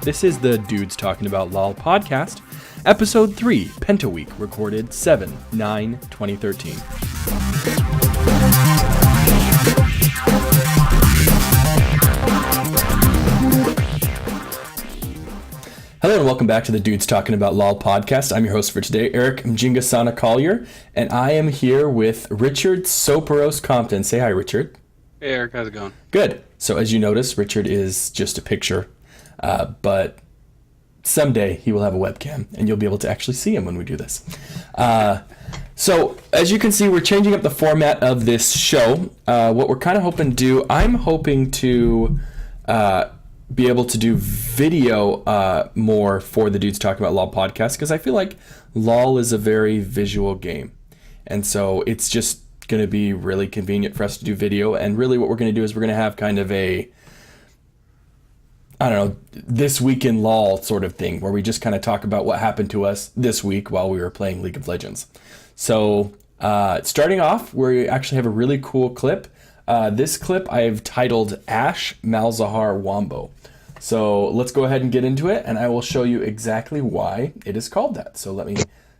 This is the Dudes Talking About LOL podcast, episode 3, Pentaweek, recorded 7/9/2013. Hello and welcome back to the Dudes Talking About LOL podcast. I'm your host for today, Eric Mjingasana Collier, and I am here with Richard Soperos Compton. Say hi, Richard. Hey, Eric. How's it going? Good. So as you notice, Richard is just a picture, but someday he will have a webcam, and you'll be able to actually see him when we do this. So as you can see, we're changing up the format of this show. What we're kind of hoping to do, I'm hoping to be able to do video more for the Dudes Talking About LOL podcast, because I feel like LOL is a very visual game. And so it's just going to be really convenient for us to do video. And really what we're going to do is we're going to have kind of a, I don't know, this week in LOL sort of thing, where we just kind of talk about what happened to us this week while we were playing League of Legends. So starting off, we actually have a really cool clip. This clip I've titled Malhz Wombo. So let's go ahead and get into it, and I will show you exactly why it is called that. So let me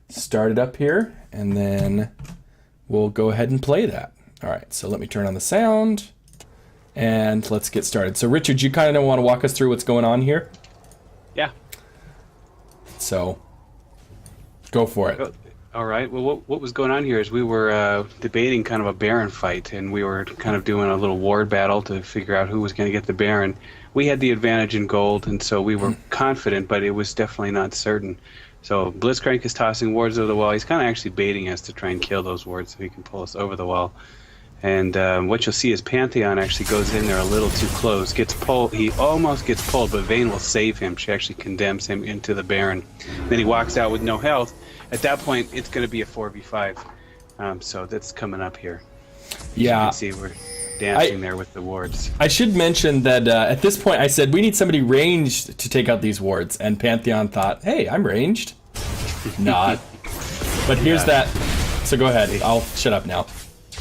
start it up here, and then we'll go ahead and play that. All right, so let me turn on the sound, and let's get started. So Richard, you kind of want to walk us through what's going on here? Yeah. So go for it. All right. Well, what was going on here is we were debating kind of a Baron fight, and we were kind of doing a little ward battle to figure out who was going to get the Baron. We had the advantage in gold, and so we were confident, but it was definitely not certain. So Blitzcrank is tossing wards over the wall. He's kind of actually baiting us to try and kill those wards so he can pull us over the wall. And what you'll see is Pantheon actually goes in there a little too close, gets pulled. He almost gets pulled, but Vayne will save him. She actually condemns him into the Baron. Then he walks out with no health. At that point, it's going to be a 4v5. So that's coming up here. Yeah. As you can see, we're dancing there with the wards. I should mention that at this point I said we need somebody ranged to take out these wards, and Pantheon thought, hey, I'm ranged. Not. But here's that. So go ahead. I'll shut up now.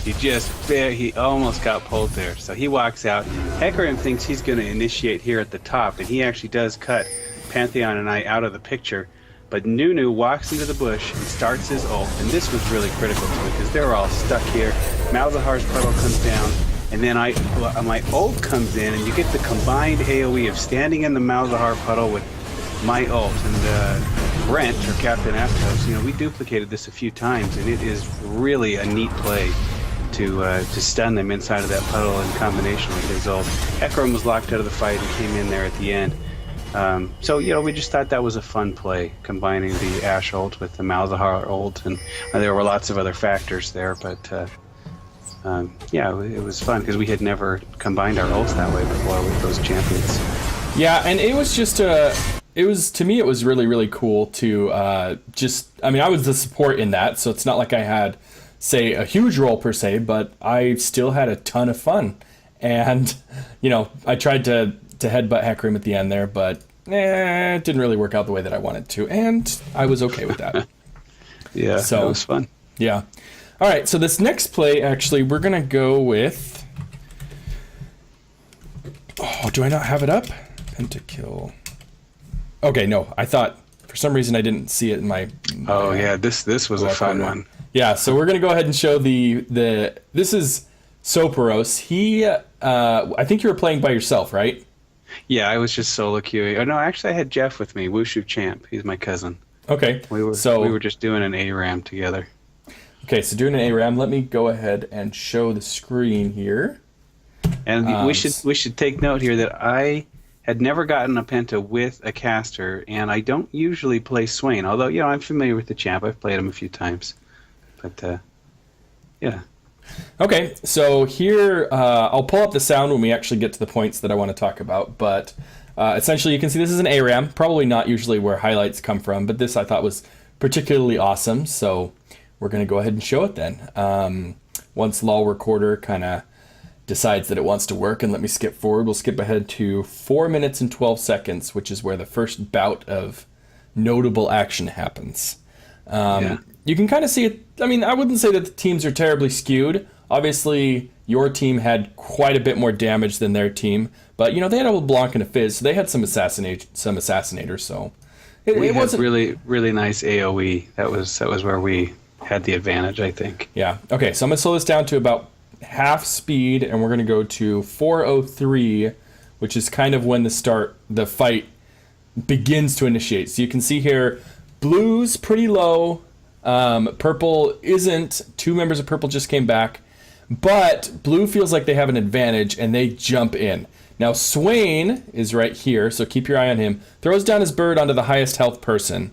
He almost got pulled there. So he walks out. Hecarim thinks he's going to initiate here at the top, and he actually does cut Pantheon and I out of the picture. But Nunu walks into the bush and starts his ult, and this was really critical to it because they were all stuck here. Malzahar's puddle comes down, and then my ult comes in, and you get the combined AoE of standing in the Malzahar puddle with my ult. And Brent, or Captain Aptos, we duplicated this a few times, and it is really a neat play to stun them inside of that puddle in combination with his ult. Hecarim was locked out of the fight and came in there at the end. So we just thought that was a fun play, combining the Ashe ult with the Malzahar ult, and there were lots of other factors there, but it was fun because we had never combined our ults that way before with those champions. Yeah, and it was just to me it was really, really cool to I was the support in that, so it's not like I had, say, a huge role per se, but I still had a ton of fun. And, I tried to headbutt Hecarim at the end there, but it didn't really work out the way that I wanted to, and I was okay with that. Yeah, so it was fun. Yeah. All right, so this next play, actually, we're going to go with... Oh, do I not have it up? Pentakill. Okay, no, I thought, for some reason, I didn't see it in my... Oh, yeah, this was a fun one. Yeah, so we're going to go ahead and show the this is Soperos. He, I think you were playing by yourself, right? Yeah, I was just solo queuing. Oh, no, actually, I had Jeff with me, Wushu Champ. He's my cousin. Okay. We were just doing an ARAM together. Okay, so doing an ARAM, let me go ahead and show the screen here. And we should take note here that I had never gotten a Penta with a caster, and I don't usually play Swain, although, I'm familiar with the champ. I've played him a few times. But, yeah. Okay, so here, I'll pull up the sound when we actually get to the points that I want to talk about, but essentially you can see this is an ARAM, probably not usually where highlights come from, but this I thought was particularly awesome, so we're going to go ahead and show it then. Once LOL Recorder kind of decides that it wants to work, and let me skip forward, we'll skip ahead to 4 minutes and 12 seconds, which is where the first bout of notable action happens. You can kind of see it. I mean, I wouldn't say that the teams are terribly skewed. Obviously, Your team had quite a bit more damage than their team, but they had a LeBlanc and a Fizz, so they had some assassinators. So it wasn't really, really nice AOE. That was where we had the advantage, I think. Yeah. Okay, so I'm gonna slow this down to about half speed, and we're gonna go to 4:03, which is kind of when the fight begins to initiate. So you can see here, blue's pretty low. Purple isn't. 2 members of purple just came back, but blue feels like they have an advantage, and they jump in. Now Swain is right here, so keep your eye on him. Throws down his bird onto the highest health person,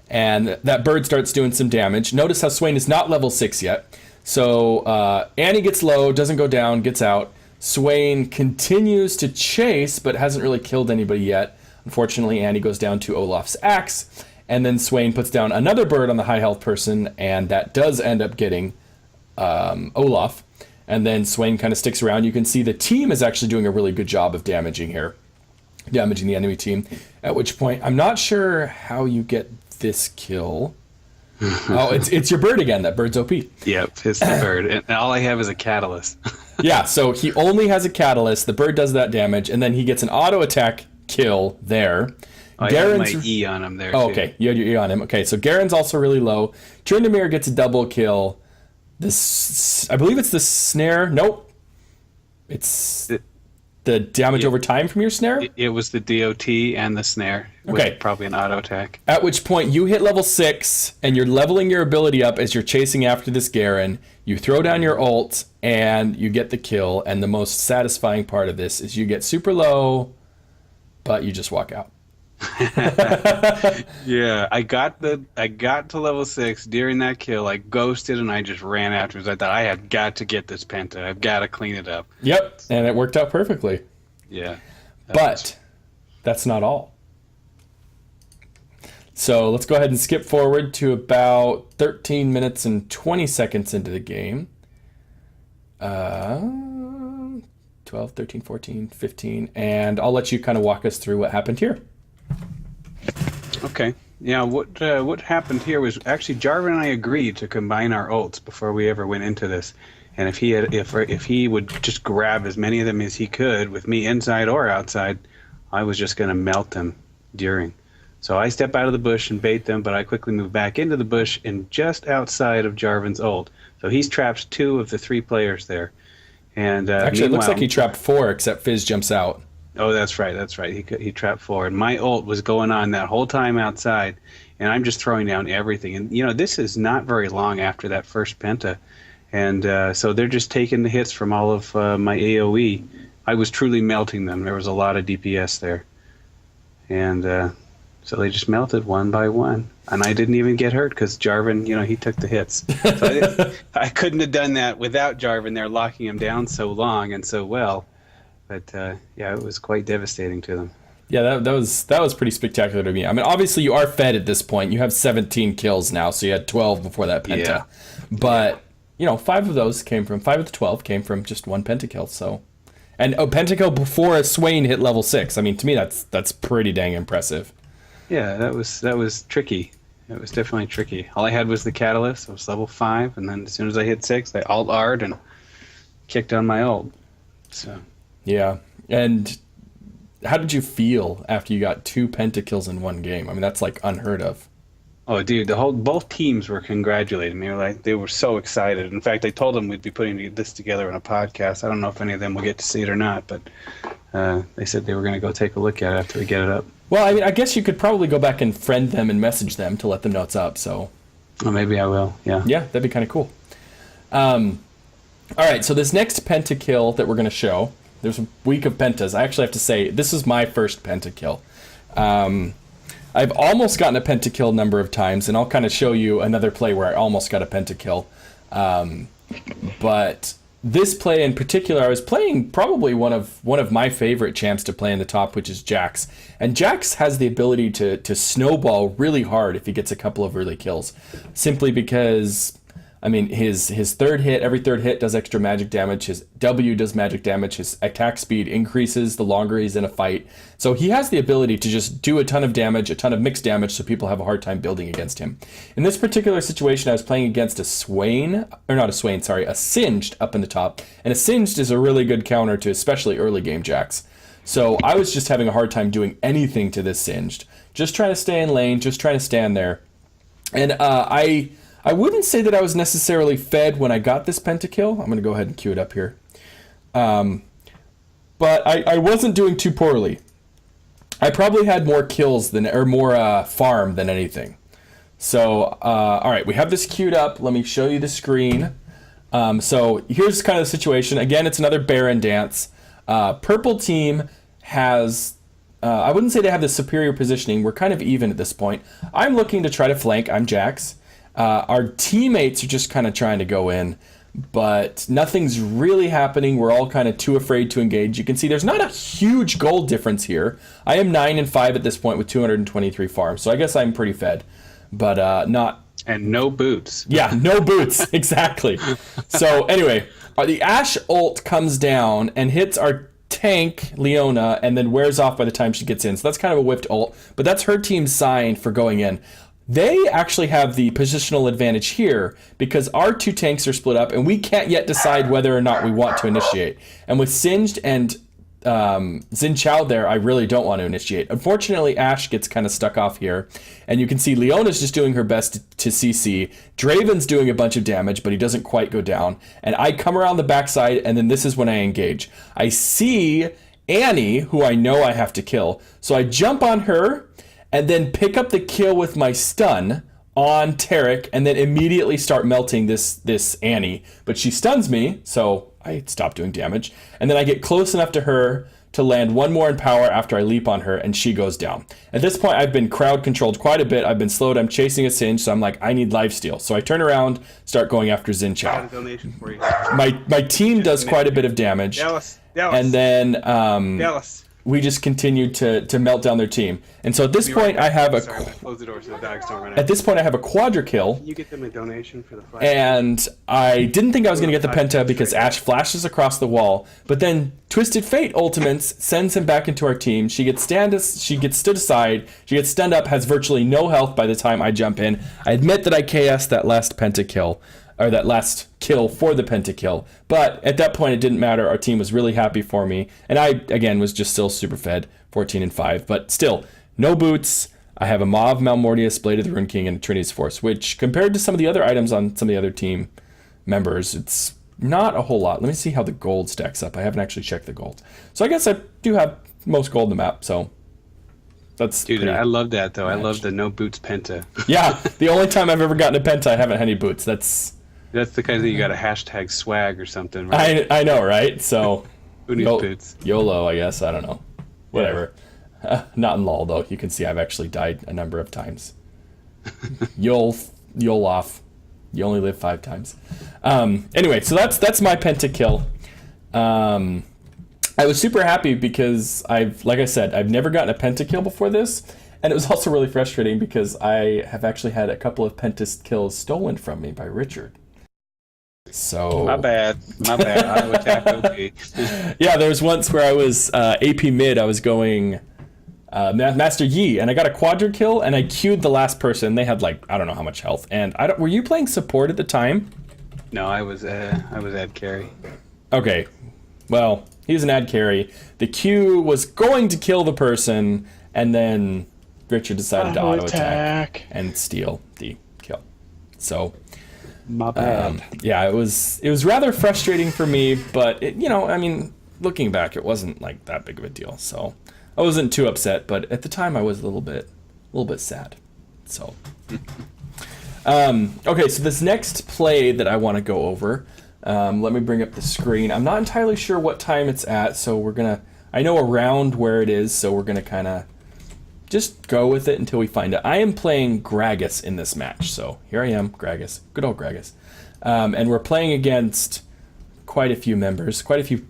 and that bird starts doing some damage. Notice how Swain is not level 6 yet. So Annie gets low, doesn't go down, gets out. Swain continues to chase, but hasn't really killed anybody yet. Unfortunately, Annie goes down to Olaf's axe, and then Swain puts down another bird on the high health person, and that does end up getting Olaf. And then Swain kind of sticks around. You can see the team is actually doing a really good job of damaging the enemy team. At which point, I'm not sure how you get this kill. Oh, it's your bird again. That bird's OP. Yep, it's the bird. And all I have is a catalyst. Yeah, so he only has a catalyst. The bird does that damage, and then he gets an auto attack kill there. I had my E on him there, too. Okay, you had your E on him. Okay, so Garen's also really low. Tryndamere gets a double kill. I believe it's the snare. Nope. It's the damage over time from your snare? It was the DOT and the snare. Okay. Probably an auto attack. At which point you hit level 6, and you're leveling your ability up as you're chasing after this Garen. You throw down your ult, and you get the kill. And the most satisfying part of this is you get super low, but you just walk out. Yeah, I got to level 6 during that kill. I ghosted and I just ran afterwards. I thought I have got to get this Penta. I've got to clean it up. Yep, and it worked out perfectly. Yeah. But that's not all. So let's go ahead and skip forward to about 13 minutes and 20 seconds into the game. 12, 13, 14, 15, and I'll let you kind of walk us through what happened here. Okay. Yeah, what happened here was actually Jarvan and I agreed to combine our ults before we ever went into this. And if he would just grab as many of them as he could with me inside or outside, I was just going to melt them during. So I step out of the bush and bait them, but I quickly move back into the bush and just outside of Jarvan's ult. So he's trapped 2 of the 3 players there. And actually, it looks like he trapped 4, except Fizz jumps out. Oh, that's right. That's right. He trapped 4. And my ult was going on that whole time outside, and I'm just throwing down everything. And, this is not very long after that first Penta. And so they're just taking the hits from all of my AoE. I was truly melting them. There was a lot of DPS there. And so they just melted one by one. And I didn't even get hurt because Jarvan, he took the hits. So I couldn't have done that without Jarvan there locking him down so long and so well. But yeah, it was quite devastating to them. Yeah, that was pretty spectacular to me. I mean, obviously you are fed at this point. You have 17 kills now, so you had 12 before that Penta. Yeah. But 5 of the 12 came from just one Pentakill. So, and Pentakill before a Swain hit level 6. I mean, to me that's pretty dang impressive. Yeah, that was tricky. It was definitely tricky. All I had was the catalyst. I was level 5, and then as soon as I hit 6, I alt-R'd and kicked on my ult. So. Yeah, and how did you feel after you got 2 pentakills in one game? I mean, that's like unheard of. Oh, dude, both teams were congratulating me. They were so excited. In fact, I told them we'd be putting this together in a podcast. I don't know if any of them will get to see it or not, but they said they were going to go take a look at it after we get it up. Well, I mean, I guess you could probably go back and friend them and message them to let them know it's up. So, oh, maybe I will. Yeah. Yeah, that'd be kind of cool. All right, so this next pentakill that we're going to show. There's a week of pentas. I actually have to say, this is my first pentakill. I've almost gotten a pentakill a number of times, and I'll kind of show you another play where I almost got a pentakill. But this play in particular, I was playing probably one of my favorite champs to play in the top, which is Jax. And Jax has the ability to snowball really hard if he gets a couple of early kills, simply because I mean, his third hit, every third hit does extra magic damage. His W does magic damage. His attack speed increases the longer he's in a fight. So he has the ability to just do a ton of damage, a ton of mixed damage, so people have a hard time building against him. In this particular situation, I was playing against a Singed up in the top. And a Singed is a really good counter to especially early game Jax. So I was just having a hard time doing anything to this Singed. Just trying to stay in lane, just trying to stand there. And I wouldn't say that I was necessarily fed when I got this Pentakill. I'm going to go ahead and queue it up here. But I wasn't doing too poorly. I probably had more kills more farm than anything. So, all right, we have this queued up. Let me show you the screen. So here's kind of the situation. Again, it's another Baron dance. Purple team has... I wouldn't say they have the superior positioning. We're kind of even at this point. I'm looking to try to flank. I'm Jax. Our teammates are just kind of trying to go in, but nothing's really happening. We're all kind of too afraid to engage. You can see there's not a huge gold difference here. I am 9 and 5 at this point with 223 farms, so I guess I'm pretty fed, but not. And no boots. Yeah, no boots, exactly. So anyway, the Ashe ult comes down and hits our tank, Leona, and then wears off by the time she gets in. So that's kind of a whipped ult, but that's her team's sign for going in. They actually have the positional advantage here because our two tanks are split up and we can't yet decide whether or not we want to initiate. And with Singed and Xin Chao there, I really don't want to initiate. Unfortunately, Ashe gets kind of stuck off here. And you can see Leona's just doing her best to CC. Draven's doing a bunch of damage, but he doesn't quite go down. And I come around the backside, and then this is when I engage. I see Annie, who I know I have to kill. So I jump on her, and then pick up the kill with my stun on Taric, and then immediately start melting this Annie. But she stuns me, so I stop doing damage. And then I get close enough to her to land one more in power after I leap on her, and she goes down. At this point, I've been crowd controlled quite a bit. I've been slowed. I'm chasing a Singed, so I'm like, I need lifesteal. So I turn around, start going after Xin Chao. Donation for you. My team does quite a bit of damage. Dallas. And then Dallas. We just continued to melt down their team. And so at this point, I have a... Sorry, I'm gonna close the door so the dogs don't run out. At this point, I have a Quadra kill. Can you get them a donation for the flag? And I didn't think I was going to get the Penta because Ashe flashes across the wall. But then Twisted Fate ultimates, sends him back into our team. She gets stood aside. She gets stunned up, has virtually no health by the time I jump in. I admit that I KS'd that last Pentakill. Or that last kill for the Pentakill. But at that point, it didn't matter. Our team was really happy for me. And I, again, was just still super fed, 14 and 5. But still, no boots. I have a Mauve Malmortius, Blade of the Rune King, and a Trinity's Force, which compared to some of the other items on some of the other team members, it's not a whole lot. Let me see how the gold stacks up. I haven't actually checked the gold. So I guess I do have most gold in the map, so that's... Dude, I love that, though. I love the no boots Penta. Yeah, the only time I've ever gotten a Penta, I haven't had any boots. That's the kind of thing you got to hashtag swag or something, right? I know, right? So who needs boots? YOLO, I guess. I don't know. Whatever. Yeah. Not in LOL, though. You can see I've actually died a number of times. You'll off. You only live 5 times. Anyway, so that's my Pentakill. I was super happy because like I said, I've never gotten a Pentakill before this. And it was also really frustrating because I have actually had a couple of Pentakills stolen from me by Richard. So my bad. I was happy. Yeah, there was once where I was AP mid. I was going Master Yi, and I got a Quadra kill, and I queued the last person. They had like I don't know how much health. And were you playing support at the time? No, I was ad carry. Okay, well he's an ad carry. The Q was going to kill the person, and then Richard decided to auto attack and steal the kill. So. My bad. Yeah, it was rather frustrating for me, but I mean, looking back, it wasn't like that big of a deal. So I wasn't too upset, but at the time I was a little bit sad. So, okay, so this next play that I want to go over, let me bring up the screen. I'm not entirely sure what time it's at, so I know around where it is, so we're gonna kind of just go with it until we find it. I am playing Gragas in this match, so here I am, Gragas, good old Gragas. And we're playing against quite a few members, quite a few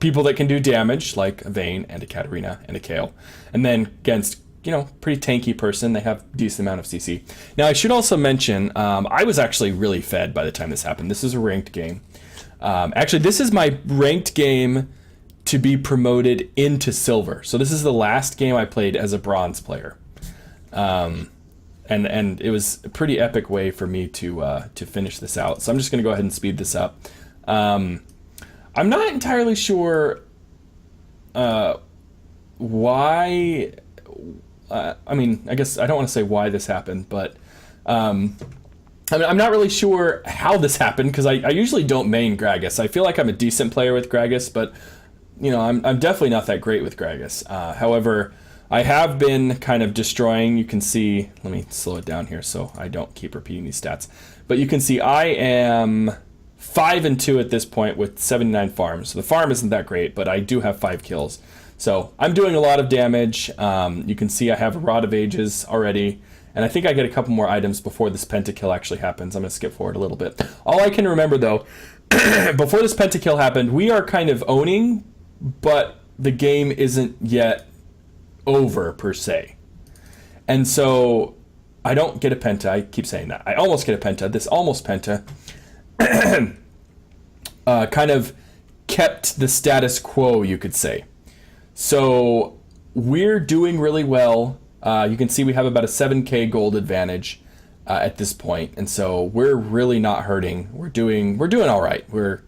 people that can do damage, like a Vayne and a Katarina and a Kayle. And then against pretty tanky person. They have a decent amount of CC. Now, I should also mention, I was actually really fed by the time this happened. This is a ranked game. Actually, this is my ranked game to be promoted into silver. So this is the last game I played as a bronze player. And it was a pretty epic way for me to finish this out. So I'm just going to go ahead and speed this up. I'm not entirely sure why... I guess I don't want to say why this happened, but I'm not really sure how this happened, because I usually don't main Gragas. I feel like I'm a decent player with Gragas, but I'm definitely not that great with Gragas. However, I have been kind of destroying. You can see, let me slow it down here so I don't keep repeating these stats. But you can see I am 5-2 at this point with 79 farms. So the farm isn't that great, but I do have 5 kills. So I'm doing a lot of damage. You can see I have a Rod of Ages already, and I think I get a couple more items before this Pentakill actually happens. I'm going to skip forward a little bit. All I can remember, though, before this Pentakill happened, we are kind of owning, but the game isn't yet over, per se. And so I don't get a Penta. I keep saying that. I almost get a Penta. This almost Penta kind of kept the status quo, you could say. So we're doing really well. You can see we have about a 7k gold advantage at this point, and so we're really not hurting. We're doing all right. We're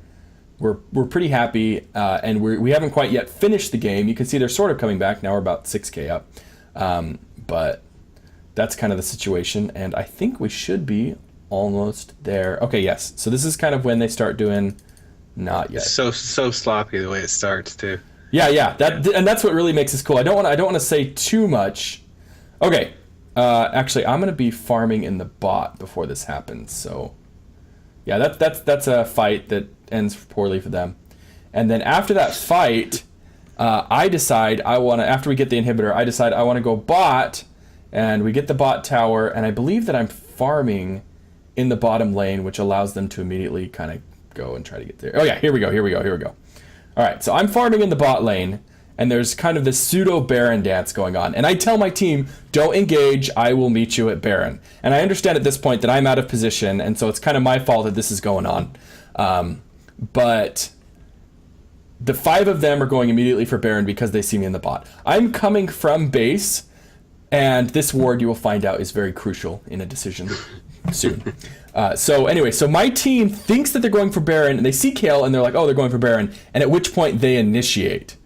pretty happy, and we haven't quite yet finished the game. You can see they're sort of coming back now. We're about 6k up, but that's kind of the situation, and I think we should be almost there. Okay, yes. So this is kind of when they start doing. Not yet. So sloppy the way it starts too. Yeah. That's what really makes this cool. I don't want to say too much. Okay. Actually, I'm gonna be farming in the bot before this happens. So, yeah, that's a fight that ends poorly for them. And then after that fight, I decide after we get the inhibitor, I decide I want to go bot, and we get the bot tower, and I believe that I'm farming in the bottom lane, which allows them to immediately kind of go and try to get there. Oh yeah, here we go. All right, so I'm farming in the bot lane, and there's kind of this pseudo Baron dance going on. And I tell my team, don't engage, I will meet you at Baron. And I understand at this point that I'm out of position, and so it's kind of my fault that this is going on. But the 5 of them are going immediately for Baron because they see me in the bot. I'm coming from base, and this ward, you will find out, is very crucial in a decision soon. So my team thinks that they're going for Baron, and they see Kale, and they're like, oh, they're going for Baron, and at which point they initiate.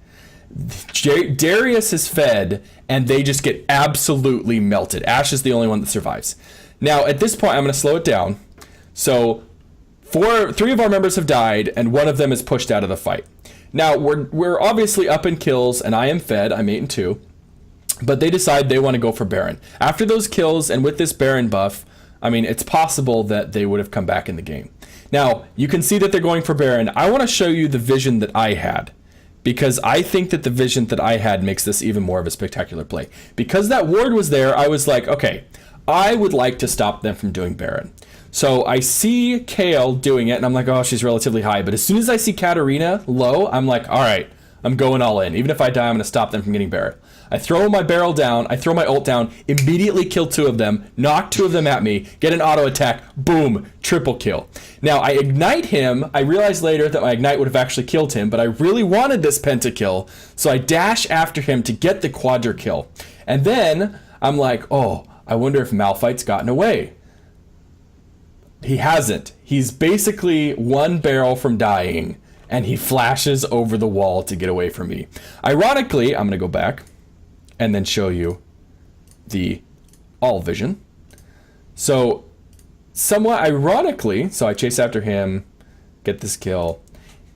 Darius is fed, and they just get absolutely melted. Ashe is the only one that survives. Now, at this point, I'm going to slow it down. So 3 of our members have died, and 1 of them is pushed out of the fight. Now, we're obviously up in kills, and I am fed. I'm 8-2. But they decide they want to go for Baron. After those kills, and with this Baron buff, I mean, it's possible that they would have come back in the game. Now, you can see that they're going for Baron. I want to show you the vision that I had, because I think that the vision that I had makes this even more of a spectacular play. Because that ward was there, I was like, okay, I would like to stop them from doing Baron. So I see Kale doing it, and I'm like, oh, she's relatively high. But as soon as I see Katarina low, I'm like, all right, I'm going all in. Even if I die, I'm going to stop them from getting Baron. I throw my barrel down, I throw my ult down, immediately kill 2 of them, knock 2 of them at me, get an auto attack, boom, triple kill. Now, I ignite him. I realized later that my ignite would have actually killed him, but I really wanted this Pentakill, so I dash after him to get the Quadra kill. And then I'm like, oh, I wonder if Malphite's gotten away. He hasn't. He's basically 1 barrel from dying, and he flashes over the wall to get away from me. Ironically, I'm going to go back and then show you the all vision. So somewhat ironically, so I chase after him, get this kill.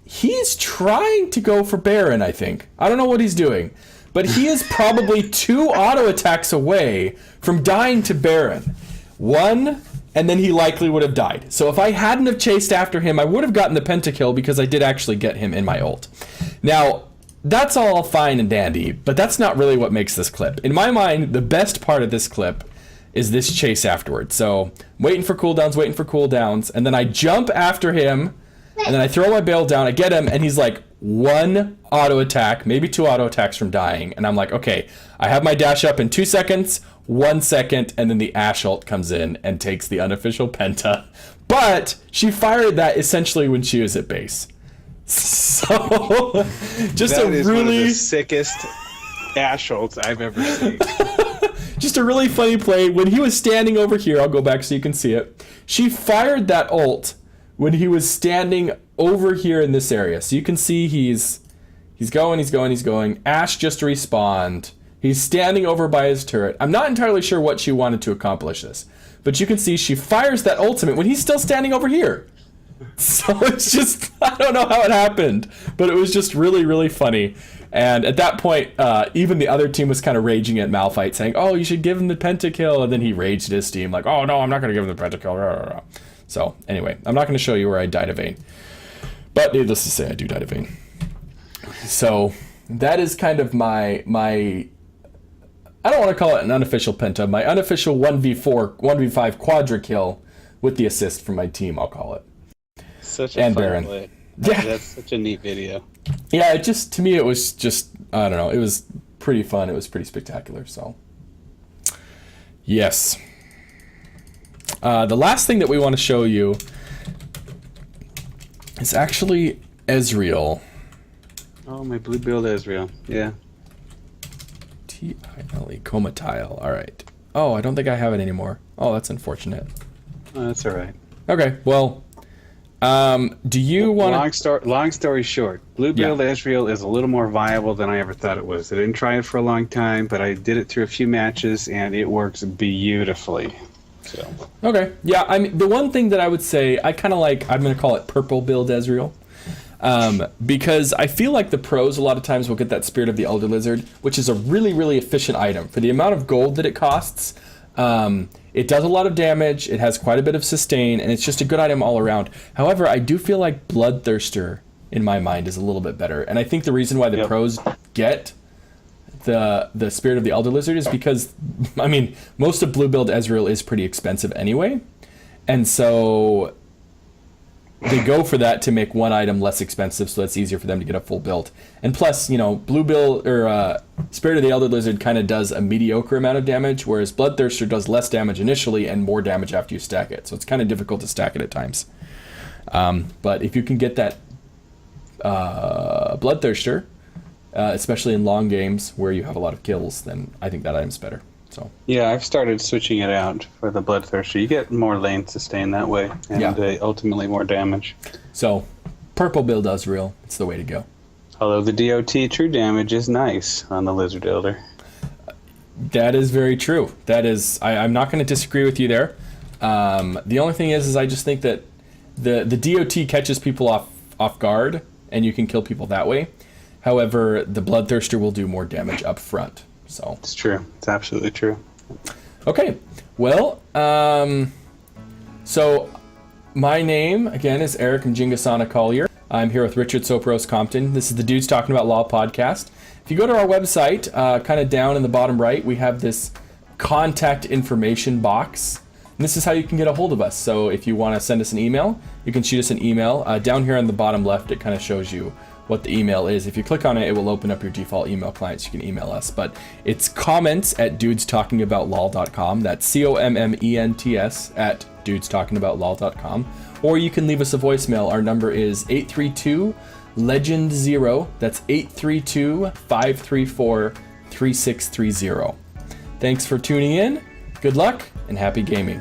He's trying to go for Baron, I think. I don't know what he's doing, but he is probably 2 auto attacks away from dying to Baron. 1, and then he likely would have died. So if I hadn't have chased after him, I would have gotten the Pentakill, because I did actually get him in my ult. Now, that's all fine and dandy, but that's not really what makes this clip. In my mind, the best part of this clip is this chase afterwards. So, waiting for cooldowns, and then I jump after him, and then I throw my barrel down, I get him, and he's like, one auto attack, maybe 2 auto attacks from dying. And I'm like, okay, I have my dash up in 2 seconds, 1 second, and then the Ashe ult comes in and takes the unofficial Penta. But she fired that essentially when she was at base. So just that a is really one of the sickest Ashe ults I've ever seen. just a really funny play. When he was standing over here, I'll go back so you can see it. She fired that ult when he was standing over here in this area. So you can see he's going. Ashe just respawned. He's standing over by his turret. I'm not entirely sure what she wanted to accomplish this, but you can see she fires that ultimate when he's still standing over here. So it's just, I don't know how it happened, but it was just really, really funny. And at that point, even the other team was kind of raging at Malphite, saying, oh, you should give him the Pentakill. And then he raged at his team, like, oh, no, I'm not going to give him the Pentakill. So anyway, I'm not going to show you where I died of Vayne. But needless to say, I do die of Vayne. So that is kind of my I don't want to call it an unofficial Penta, my unofficial 1v4, 1v5 Quadra kill with the assist from my team, I'll call it. Such a fun play. Yeah. That's such a neat video. Yeah, it just, to me, it was just, I don't know, it was pretty fun. It was pretty spectacular, so. Yes. The last thing that we want to show you is actually Ezreal. Oh, my blue build Ezreal. Yeah. T-I-L-E, Comatile, all right. Oh, I don't think I have it anymore. Oh, that's unfortunate. Oh, that's all right. Okay, well, do you want to... Long story short, blue build Ezreal is a little more viable than I ever thought it was. I didn't try it for a long time, but I did it through a few matches, and it works beautifully. So. Okay, yeah, I mean, the one thing that I would say, I kind of like, I'm going to call it purple build Ezreal. Because I feel like the pros a lot of times will get that Spirit of the Elder Lizard, which is a really, really efficient item. For the amount of gold that it costs, it does a lot of damage, it has quite a bit of sustain, and it's just a good item all around. However, I do feel like Bloodthirster, in my mind, is a little bit better. And I think the reason why the pros get the Spirit of the Elder Lizard is because, I mean, most of blue build Ezreal is pretty expensive anyway. And so they go for that to make one item less expensive, so that's easier for them to get a full build. And plus, you know, blue build or Spirit of the Elder Lizard kind of does a mediocre amount of damage, whereas Bloodthirster does less damage initially and more damage after you stack it. So it's kind of difficult to stack it at times. But if you can get that Bloodthirster, especially in long games where you have a lot of kills, then I think that item's better. So. Yeah, I've started switching it out for the Bloodthirster. You get more lane sustain that way, and ultimately more damage. So, purple build Ezreal, it's the way to go. Although the DOT true damage is nice on the Lizard Elder. That is very true. That is, I'm not going to disagree with you there. The only thing is I just think that the DOT catches people off guard, and you can kill people that way. However, the Bloodthirster will do more damage up front. So it's true. It's absolutely true. Okay. Well, so my name, again, is Eric Mjingasana Collier. I'm here with Richard Sopros Compton. This is the Dudes Talking About Law podcast. If you go to our website, kind of down in the bottom right, we have this contact information box. And this is how you can get a hold of us. So if you want to send us an email, you can shoot us an email. Down here on the bottom left, it kind of shows you what the email is. If you click on it, it will open up your default email client so you can email us. But it's comments@dudestalkingaboutlol.com. That's comments@dudestalkingaboutlol.com. Or you can leave us a voicemail. Our number is 832-LEGEND-0. That's 832-534-3630. Thanks for tuning in. Good luck and happy gaming.